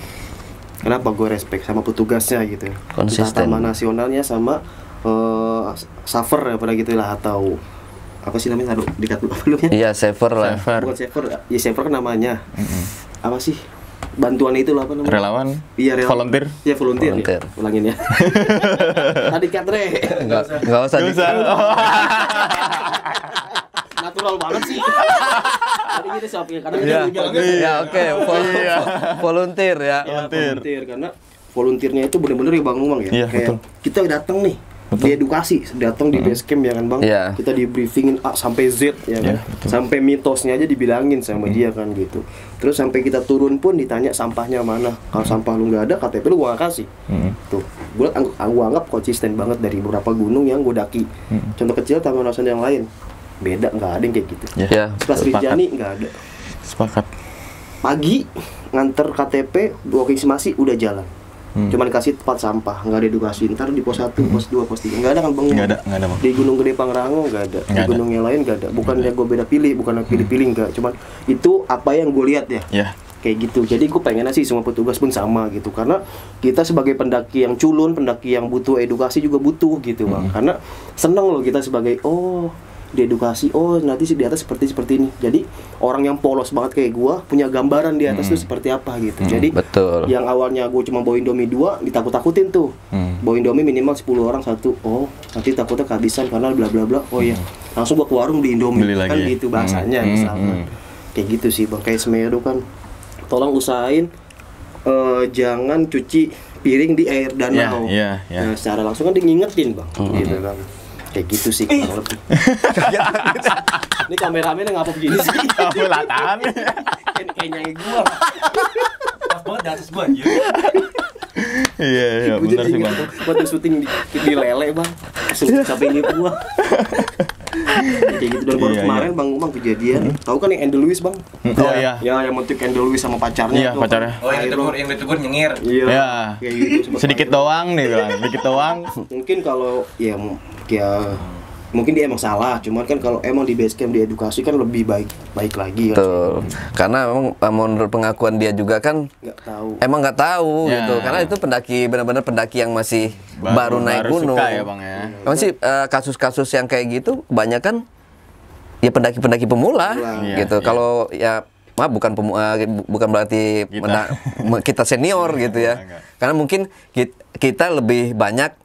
Kenapa gue respect sama petugasnya gitu ya? Konsisten. Entah Taman Nasionalnya sama saver ya pada gitu lah, atau apa sih namanya, aduh dikat apa namanya? Iya, saver lah. Bukan saver, ya saver kan namanya. Apa sih? Bantuan itu lah apa namanya? Relawan. Iya, relawan. Volunteer. Iya, volunteer. Volunteer. Ya. Ulangin ya. Tadi katre. Enggak usah Natural banget sih. Tadi kita siapin karena ya oke, volunteer ya. Volunteer karena volunteernya itu benar-benar ya Bang Umang ya. Iya, Kayak betul. kita datang nih, diedukasi, datang di base camp ya kan Bang. Iya. Kita di briefingin A sampai Z ya kan. betul. Sampai mitosnya aja dibilangin sama dia kan gitu. Terus sampai kita turun pun ditanya sampahnya mana. Kalau sampah lu nggak ada, KTP lu gua nggak kasih. Tuh, gua anggap konsisten banget dari beberapa gunung yang gua daki. Contoh kecil Taman Nasional yang lain. Beda, nggak ada yang kayak gitu. Ya. Sekelas Rinjani nggak ada. Sepakat. Pagi nganter KTP, walking masih udah jalan. Cuma dikasih tempat sampah, nggak ada edukasi. Ntar di pos 1, pos 2, pos 3 nggak ada kan Bang? Nggak ada bang. Di Gunung Gede Pangrango nggak ada. Di Nggak ada. gunung yang lain nggak ada. Bukannya gue beda pilih, bukan pilih-pilih nggak. Cuman itu apa yang gue lihat ya. Ya. Kayak gitu. Jadi gue pengen sih semua petugas pun sama gitu. Karena kita sebagai pendaki yang culun, pendaki yang butuh edukasi juga butuh gitu Bang. Karena seneng loh kita sebagai diedukasi, nanti sih di atas seperti ini. Jadi orang yang polos banget kayak gua punya gambaran di atas tuh seperti apa gitu. Jadi Betul. yang awalnya gua cuma bawa Indomie 2 ditakut-takutin tuh. Bawa Indomie minimal 10 orang satu. Nanti takutnya kehabisan karena bla bla bla. Iya. Langsung gua ke warung di Indomie. Beli Kan lagi. gitu bahasanya misalnya. Kayak gitu sih Bang, kayak Semeru kan. Tolong usahain jangan cuci piring di air danau. Iya. Nah, secara langsung kan dia ngingetin bang, gitu kan. Kayak gitu sih kurang lebih. Ini kameramen yang ngapa begini sih? Kamu latahan. Kayak nyanyi gua. Pas banget di atas gua anjir. Iya, benar sih bang. Waktu syuting di lele bang, sampai ini gua. Kayak gitu dan baru Iya, kemarin bang Umang kejadian. Tahu kan yang Ende Lewis bang? Oh iya. Ya yang motif Ende Lewis sama pacarnya. Iya, tuh, pacarnya. Oh yang ditegur nyengir. Iya. Ya. Kayak gitu. sempet Sedikit viral. doang nih bilang, dikit doang. Mungkin kalau ya mungkin dia emang salah, cuman kan kalau emang di base camp diedukasi kan lebih baik lagi kan. Betul. Karena memang menurut pengakuan dia juga kan Nggak tahu. emang nggak tahu Ya. gitu. Karena itu pendaki benar-benar pendaki yang masih baru naik gunung. Suka ya bang ya. Emang sih kasus-kasus yang kayak gitu kebanyakan ya pendaki-pendaki pemula Iya, gitu. iya. Kalau ya bukan berarti kita senior gitu ya. Enggak. Karena mungkin kita lebih banyak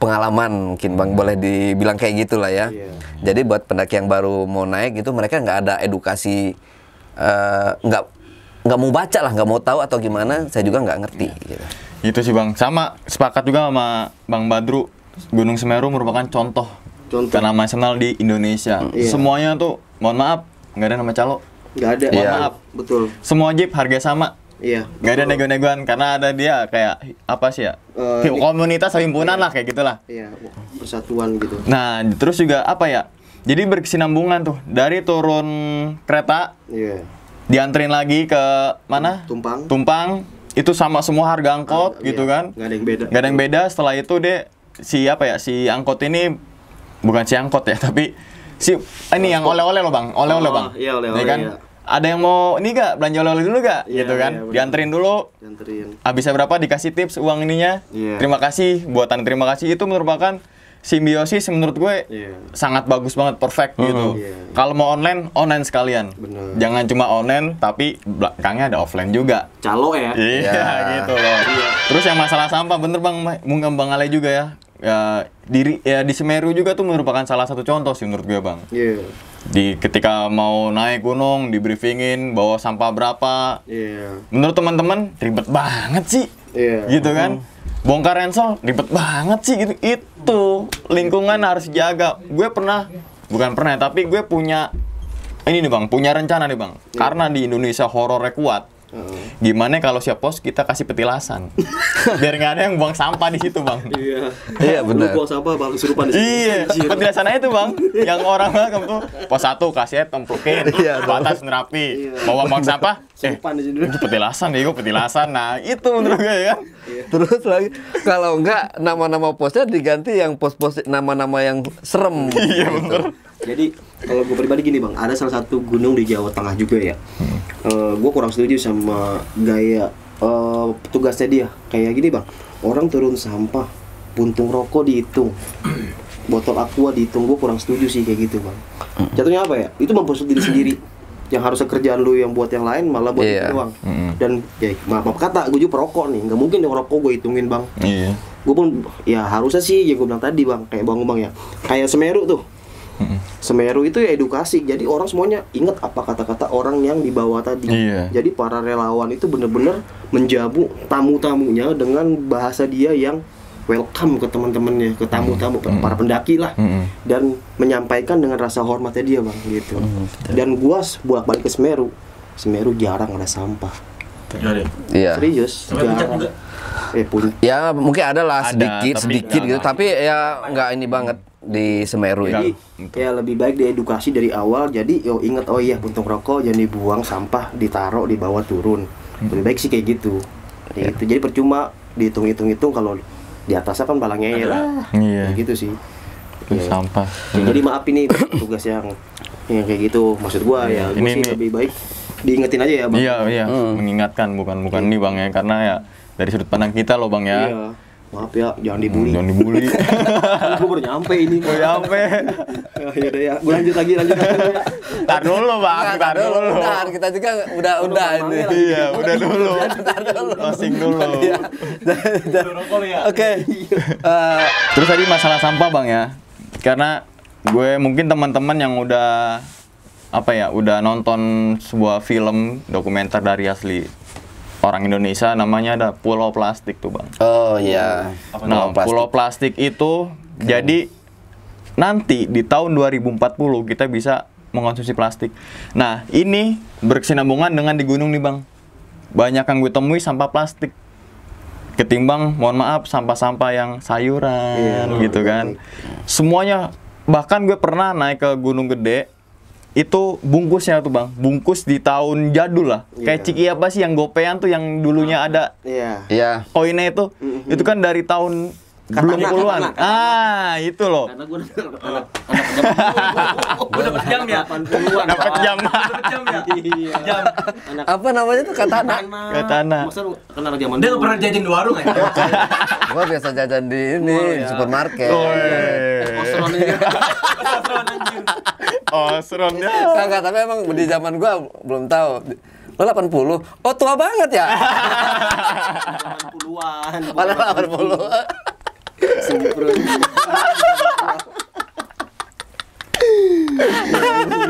pengalaman mungkin bang, boleh dibilang kayak gitulah ya. Iya. Jadi buat pendaki yang baru mau naik gitu mereka nggak ada edukasi, nggak mau baca lah, nggak mau tahu atau gimana, saya juga nggak ngerti gitu. Itu sih bang. Sama sepakat juga sama Bang Badru. Gunung Semeru merupakan contoh taman nasional di Indonesia. Iya. Semuanya tuh, mohon maaf, nggak ada nama calo. Nggak ada. Iya. Maaf. Betul. Semua jeep harga sama. Iya. Nggak ada nego-negoan karena ada dia kayak apa sih ya? Komunitas himpunan lah kayak gitulah. Iya. Persatuan gitu. Nah, terus juga apa ya? Jadi berkesinambungan tuh dari turun kereta Iya. dianterin lagi ke mana? Tumpang. Tumpang itu sama semua harga angkot gitu Iya. kan? Nggak ada yang beda. Nggak ada yang beda. Setelah itu deh si angkot ini bukan si angkot ya, tapi ini yang oleh-oleh loh bang, oleh-oleh bang. Iya, oleh-oleh, Ya kan? iya. Ada yang mau ini gak belanja oleh-oleh dulu gak? Iya, Gitu kan? iya, bener. Dianterin dulu. Dianterin. Habisnya berapa dikasih tips uang ininya. Iya. Terima kasih, buatan terima kasih itu merupakan simbiosis menurut gue Iya. sangat bagus banget, perfect gitu. Iya. Kalau mau online sekalian. Bener. Jangan cuma online tapi belakangnya ada offline juga. Calo ya. Iya, gitu loh. Terus yang masalah sampah bener bang, mungkin Bang Ale juga ya. Di Semeru juga tuh merupakan salah satu contoh sih menurut gue bang. Iya. Ketika mau naik gunung di briefingin bawa sampah berapa. Iya. Menurut teman-teman ribet banget sih. Iya. Gitu kan. Bongkar ransel ribet banget sih gitu. Itu lingkungan harus dijaga. Gue bukan pernah tapi gue punya ini nih bang, punya rencana nih bang. Karena di Indonesia horornya kuat. Gimana kalau siap pos kita kasih petilasan biar nggak ada yang buang sampah di situ bang. Iya. Iya, benar. Lu buang sampah baru kesurupan di situ. Iya, petilasan aja tuh bang. Yang orang bilang tuh pos 1 kasih templukin, batas nerapi, bawa buang sampah. Kesurupan di situ. Itu petilasan, gue petilasan. Nah itu menurut gue ya. Terus lagi kalau enggak nama-nama posnya diganti yang pos-pos nama-nama yang serem. Iya bener. Jadi kalau gue pribadi gini bang, ada salah satu gunung di Jawa Tengah juga ya. Gue kurang setuju sama gaya petugasnya dia. Kayak gini bang, orang turun sampah, puntung rokok dihitung, botol aqua dihitung. Gue kurang setuju sih kayak gitu bang. Jatuhnya apa ya? Itu mempersulit diri sendiri. Yang harusnya kerjaan lu yang buat yang lain malah buat Iya. itu doang. Dan ya maaf kata, gue juga perokok nih. Nggak mungkin dong rokok gue hitungin bang. Iya. Gue pun ya harusnya sih yang gue bilang tadi bang, kayak bang ya, kayak Semeru tuh. Semeru itu ya edukasi, jadi orang semuanya ingat apa kata-kata orang yang di bawah tadi. Iya. Jadi para relawan itu bener-bener menjamu tamu-tamunya dengan bahasa dia yang welcome ke teman-temannya, ke tamu-tamu, para pendaki lah, dan menyampaikan dengan rasa hormatnya dia bang, gitu. Dan gua bolak-balik ke Semeru jarang ada sampah. Iya. Serius, Sampai puncak jarang. juga. Puncak. Ya mungkin ada lah Ada, sedikit tapi gitu, nggak- tapi ya nggak ini banget di Semeru Jadi ini. ya lebih baik diedukasi dari awal. Jadi ingat oh iya puntung rokok jangan dibuang, sampah ditaruh di bawah turun. Lebih baik sih kayak gitu. Gitu. Jadi percuma dihitung-hitung kalau di atasnya kan balangnya ya lah. Iya. Kayak gitu sih. Itu sampah. Jadi maaf ini tugas yang kayak gitu. Maksud gua ya gua Ini- sih lebih baik diingetin aja ya bang. Iya, mengingatkan bukan ini bang ya, karena ya dari sudut pandang kita loh bang ya. Iya. Maaf ya, jangan dibully. Jangan dibully. Gue baru nyampe ini. Gue nyampe. Ya udah ya, gue lanjut lagi ya. Tar dulu bang, tar dulu. Udah, kita juga udah ini. Iya, udah dulu. Closing dulu. Oke. Terus tadi masalah sampah bang ya, karena gue mungkin teman-teman yang udah udah nonton sebuah film dokumenter dari asli orang Indonesia namanya ada pulau plastik tuh bang. Oh iya. Nah, pulau plastik itu jadi nanti di tahun 2040 kita bisa mengkonsumsi plastik. Nah, ini berkesinambungan dengan di gunung nih bang. Banyak yang gue temui sampah plastik. Ketimbang, mohon maaf, sampah-sampah yang sayuran gitu kan. Semuanya, bahkan gue pernah naik ke Gunung Gede, itu bungkusnya tuh bang, bungkus di tahun jadul lah. Kayak Ciki apa sih yang gopean tuh yang dulunya ada koinnya itu kan dari tahun belum puluhan. Itu loh. Karena gue anak Gue dapet jam ya. 80-an. Dapat jam. Dapet jam ya. Jam. Apa namanya tuh katana? Katana. Masa lu kenal zaman Dia nggak pernah jajan di warung ya? Gua biasa jajan di ini, di supermarket. Osron ini. Osron ya. Enggak, tapi emang di zaman gua belum tahu. Lo 80? Oh, tua banget ya? 80-an. Malah 80.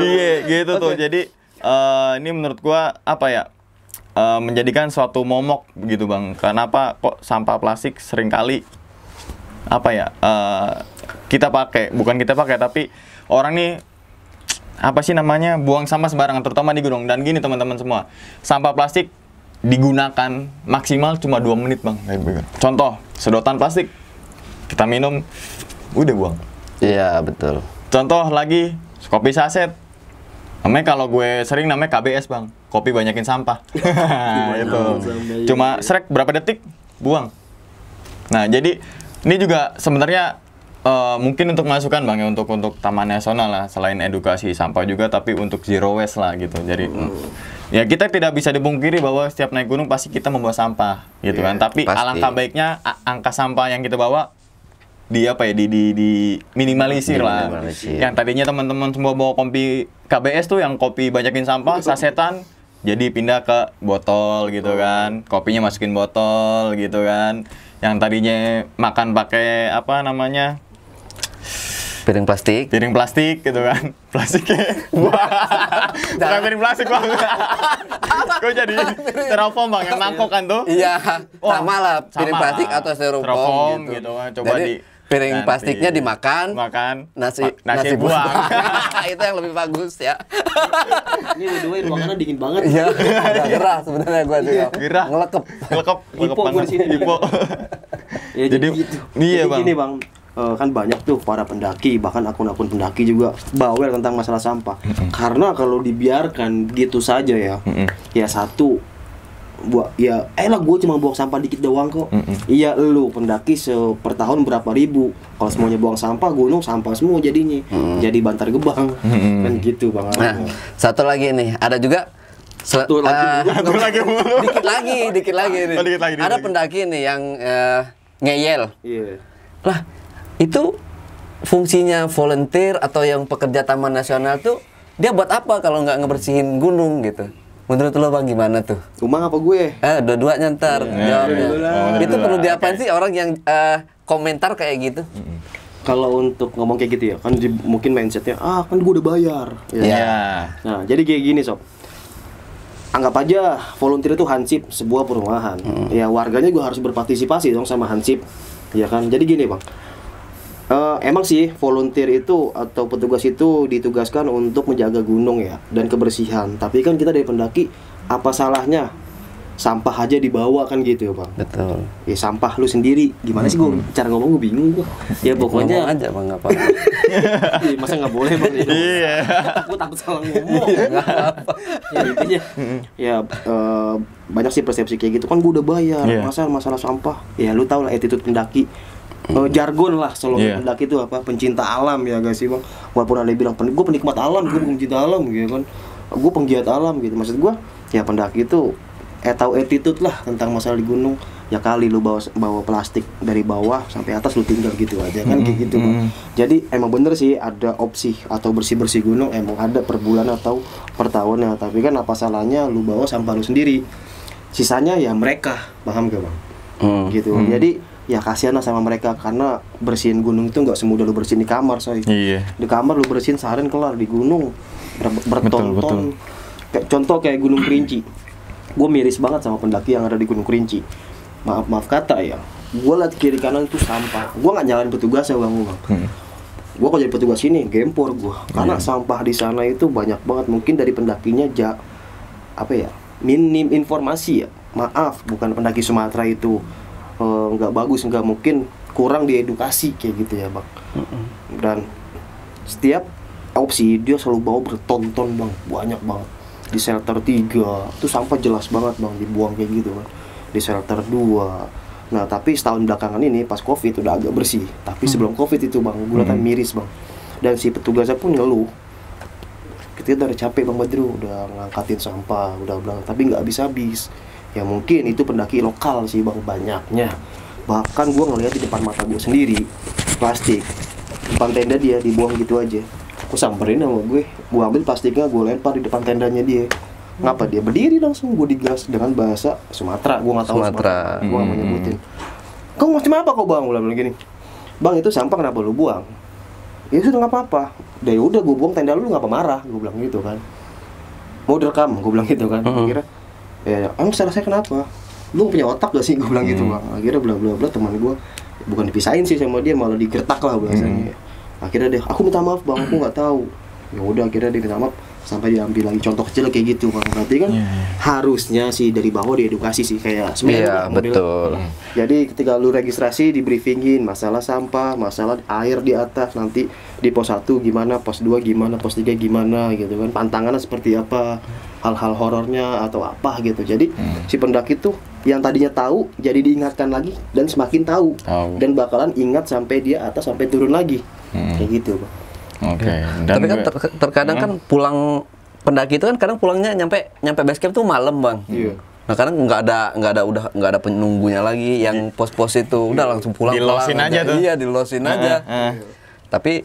Iya, gitu tuh. Jadi ini menurut gua apa ya? Menjadikan suatu momok gitu bang. Kenapa kok sampah plastik seringkali apa ya? Kita pakai, bukan kita pakai, tapi orang nih apa sih namanya? Buang sampah sembarangan, terutama di gunung. Dan gini teman-teman semua, sampah plastik digunakan maksimal cuma 2 menit bang. Contoh, sedotan plastik kita minum, udah buang. Iya, betul. Contoh lagi, kopi saset. Namanya kalau gue sering namanya KBS bang, kopi banyakin sampah. Itu. Cuma srek berapa detik, buang. Nah jadi ini juga sebenarnya mungkin untuk masukan bang ya untuk Taman Nasional lah, selain edukasi sampah juga, tapi untuk zero waste lah gitu. Jadi ya kita tidak bisa dipungkiri bahwa setiap naik gunung pasti kita membawa sampah gitu kan. Tapi pasti. alangkah baiknya angka sampah yang kita bawa di apa ya di minimalisir lah. Yang tadinya teman-teman semua bawa kopi KBS tuh yang kopi banyakin sampah sasetan, jadi pindah ke botol gitu kan. Kopinya masukin botol gitu kan. Yang tadinya makan pakai apa namanya? Piring plastik gitu kan. Plastiknya bukan piring plastik bang. Kok jadi styrofoam bang yang mangkok kan tuh? Iya, sama lah piring plastik atau styrofoam gitu kan. Coba jadi, piring plastiknya dimakan, nasi buang. Itu yang lebih bagus ya. Ini by ruangannya dingin banget. Iya, agak gerah sebenarnya gua juga. Gerah. Ngelekep Hipo gua di sini. Hipo. Ya, jadi gitu. Iya jadi bang. Gini bang, kan banyak tuh para pendaki, bahkan akun-akun pendaki juga bawel tentang masalah sampah. Karena kalau dibiarkan gitu saja ya, ya satu ya lah gue cuma buang sampah dikit doang kok. Iya lu pendaki per tahun berapa ribu, kalau semuanya buang sampah, gunung sampah semua jadinya. Jadi Bantar Gebang kan gitu bang. Nah, satu lagi nih, ada juga satu lagi dikit lagi nih. Ada pendaki nih yang ngeyel. Iya. Lah, itu fungsinya volunteer atau yang pekerja Taman Nasional tuh dia buat apa kalau nggak ngebersihin gunung gitu? Menurut lo bang gimana tuh? Umang apa gue? Dua-duanya ntar jawabnya. Itu perlu diapain sih orang yang komentar kayak gitu? Kalau untuk ngomong kayak gitu ya, kan mungkin mindsetnya, kan gue udah bayar. Ya. Nah, jadi kayak gini sob. Anggap aja volunteer itu hansip sebuah perumahan. Ya warganya juga harus berpartisipasi dong sama hansip. Ya kan, jadi gini bang. Emang sih volunteer itu atau petugas itu ditugaskan untuk menjaga gunung ya dan kebersihan. Tapi kan kita dari pendaki, apa salahnya sampah aja dibawa kan gitu ya bang? Betul. Ya sampah lu sendiri. Gimana sih gue cara ngomong gue bingung gue. Ya pokoknya ngomong aja bang, nggak apa. Masa nggak boleh bang? Iya. Gue takut salah ngomong. Ya intinya ya banyak sih persepsi kayak gitu kan gue udah bayar. Masalah sampah. Ya lu tau lah attitude pendaki. Jargon lah slogan pendaki itu apa, pencinta alam ya guys sih bang. Walaupun ada yang bilang gue penikmat alam, gue bukan pencinta alam gitu kan, gue penggiat alam gitu. Maksud gue ya pendaki itu tahu attitude lah tentang masalah di gunung. Ya kali lu bawa plastik dari bawah sampai atas lu tinggal gitu aja kan kayak gitu bang. Jadi emang bener sih ada opsi atau bersih gunung emang ada per bulan atau per tahunnya. Tapi kan apa salahnya lu bawa sampah lu sendiri, sisanya ya mereka, paham gak bang? Gitu. Jadi ya kasihan lah sama mereka, karena bersihin gunung itu nggak semudah lu bersihin di kamar soy. Iya. Di kamar lu bersihin seharian kelar, di gunung bertonton. Contoh kayak Gunung Kerinci. gue miris banget sama pendaki yang ada di Gunung Kerinci. Maaf kata ya, gue liat kiri kanan itu sampah. Gue nggak nyalain petugas ya bang. Gue kalau jadi petugas ini gempor gue, karena sampah di sana itu banyak banget. Mungkin dari pendakinya minim informasi ya. Maaf, bukan pendaki Sumatera itu nggak bagus, nggak, mungkin kurang diedukasi kayak gitu ya bang. Dan setiap opsi dia selalu bawa bertonton bang, banyak banget. Di shelter 3 itu sampah jelas banget bang, dibuang kayak gitu kan. Di shelter 2. Nah tapi setahun belakangan ini pas covid udah agak bersih. Tapi sebelum covid itu bang, gue kan miris bang. Dan si petugasnya pun ngeluh, kita udah capek bang Badru, udah ngangkatin sampah, udah bilang, tapi nggak habis-habis. Ya mungkin itu pendaki lokal sih bang, banyaknya. Bahkan gue ngeliat di depan mata gue sendiri, plastik depan tenda dia dibuang gitu aja. Aku samperin sama gue ambil plastiknya, gue lempar di depan tendanya dia. Ngapa dia berdiri langsung, gue digas dengan bahasa Sumatera, gue nggak tahu Sumatera, gue nggak mau nyebutin. Kau macam apa kok bang? Gue bilang gini, bang itu sampah kenapa lu buang? Ya sudah nggak apa-apa, ya udah gue buang tenda lu nggak apa marah, gue bilang gitu kan. Mau direkam, gue bilang gitu kan. Akhirnya, ya emang salah saya kenapa? Lu punya otak gak sih, gue bilang gitu bang. Akhirnya bla bla bla, teman gue bukan dipisahin sih sama dia, malah digertak lah bahasanya. Akhirnya dia, aku minta maaf bang, aku nggak tahu. Ya udah akhirnya dia minta maaf, sampai diambil lagi contoh kecil kayak gitu bang. Berarti kan harusnya sih dari bawah diedukasi sih, kayak sebenarnya betul. Jadi ketika lu registrasi di briefingin masalah sampah, masalah air di atas, nanti di pos 1 gimana, pos 2 gimana, pos 3 gimana gitu kan, pantangannya seperti apa, hal-hal horornya atau apa gitu. Jadi si pendaki tuh yang tadinya tahu jadi diingatkan lagi dan semakin tahu. Dan bakalan ingat sampai dia atas, sampai turun lagi. Kayak gitu bang. Oke. Tapi kan terkadang kan pulang pendaki itu kan kadang pulangnya nyampe base camp tuh malam bang. Nah kadang nggak ada penunggunya lagi yang pos-pos itu, udah langsung pulang. Dilosin aja tuh. Iya dilosin aja. Tapi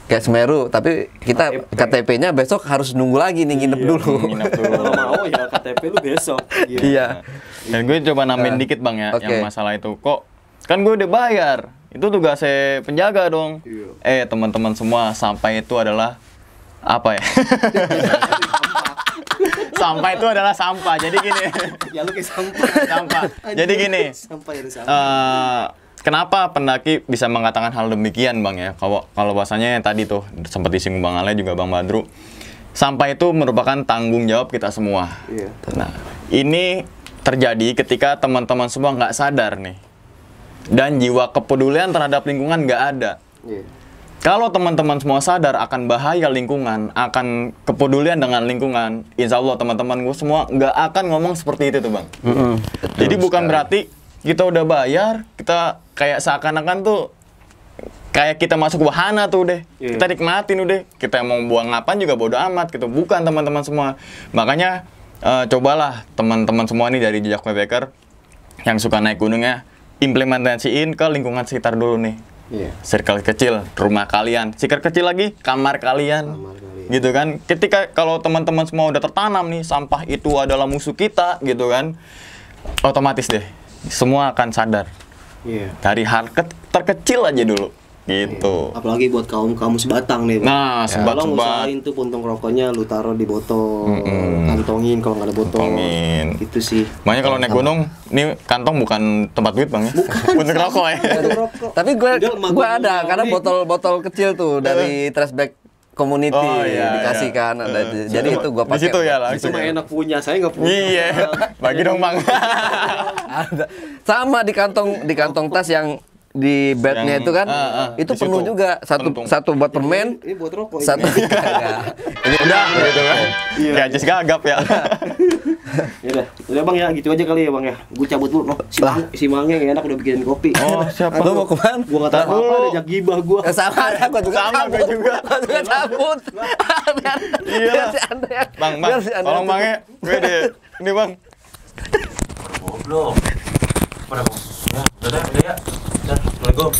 kayak Semeru, tapi kita KTP-nya besok harus nunggu lagi nih, nginep dulu. Kalau mau ya KTP lu besok. Iya. Dan gue coba nambahin dikit bang ya, yang masalah itu. Kok kan gue udah bayar, itu tugasnya penjaga dong. Teman-teman semua, sampah itu adalah apa ya? Sampah itu adalah sampah. Jadi gini. Ya lu kayak sampah. Jadi gini. Sampah ya sampah. Kenapa pendaki bisa mengatakan hal demikian bang ya? Kalau bahasanya tadi tuh sempat disinggung bang Ale juga bang Badru. Sampah itu merupakan tanggung jawab kita semua. Nah ini terjadi ketika teman-teman semua nggak sadar nih. Dan jiwa kepedulian terhadap lingkungan nggak ada. Kalau teman-teman semua sadar akan bahaya lingkungan, akan kepedulian dengan lingkungan, insya Allah teman-teman gue semua nggak akan ngomong seperti itu tuh bang. Jadi bukan berarti kita udah bayar, kita kayak seakan-akan tuh kayak kita masuk wahana tuh deh. Kita nikmatin udah. Kita mau buang apaan juga bodo amat gitu. Bukan teman-teman semua. Makanya cobalah teman-teman semua nih dari Jejak Backpacker yang suka naik gunungnya, implementasiin ke lingkungan sekitar dulu nih. Circle kecil, rumah kalian. Circle kecil lagi, kamar kalian. Gitu kan. Ketika kalau teman-teman semua udah tertanam nih, sampah itu adalah musuh kita gitu kan. Otomatis deh, semua akan sadar. Dari hal terkecil aja dulu. Gitu. Apalagi buat kaum sebatang nih bang. Nah, sebat-sebat. Tolong usahain tuh puntung rokoknya lu taruh di botol, kantongin kalau nggak ada botol. Gitu sih. Makanya kalau naik gunung, ini kantong bukan tempat duit bang ya. Puntung rokok ya. Tapi gue ada, karena botol kecil tuh dari trash bag community dikasihkan. Jadi itu gue pakai. Di situ ya langsung. Cuma enak punya, saya nggak punya. Iya. Bagi dong bang. Ada. Sama di kantong tas yang di bednya itu kan, itu penuh juga. Satu buat permen, ini buat rokok. satu Ini udah gitu kan. Kayak Jess gagap ya. Udah bang ya, gitu aja kali ya bang ya. Gue cabut dulu. Si Mangnya yang enak udah bikinin kopi. Oh siapa? Lu mau kemana? Gue nggak tahu apa, ada jak gibah gue. Sama gue juga cabut. Iya. Bang, tolong bang ya. Gue deh. Ini bang. Goblok. Pada bang. Ya, udah ya. Assalamualaikum.